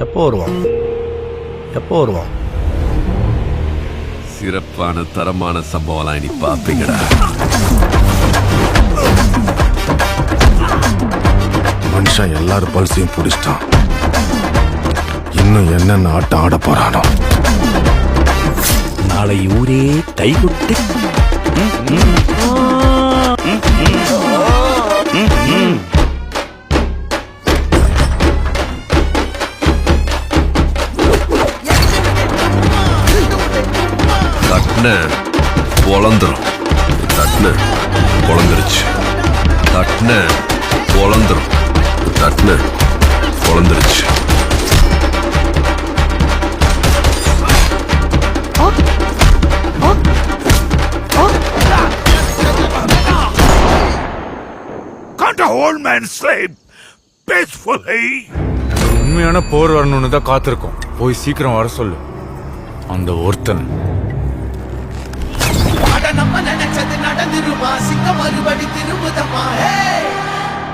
எப்போ வருவான்? சிறப்பான தரமான சம்பவம் இனி பாப்பீங்கடா. மனுஷன் எல்லாரும் பல்சையும் பிடிச்சிட்டான். இன்னும் என்னென்ன ஆட்டம் ஆட போறானோ. நாளை ஊரே கைகுட்டி தட்ன பொழந்துரும். தட்ன பொழந்துருச்சு. தட்ன பொழந்துரும். தட்ன பொழந்துருச்சு. Can't a old man sleep peacefully? உண்மையான போர் வரணும்னு தான் காத்திருக்கோம். போய் சீக்கிரம் வர சொல்லு. அந்த ஒருத்தன்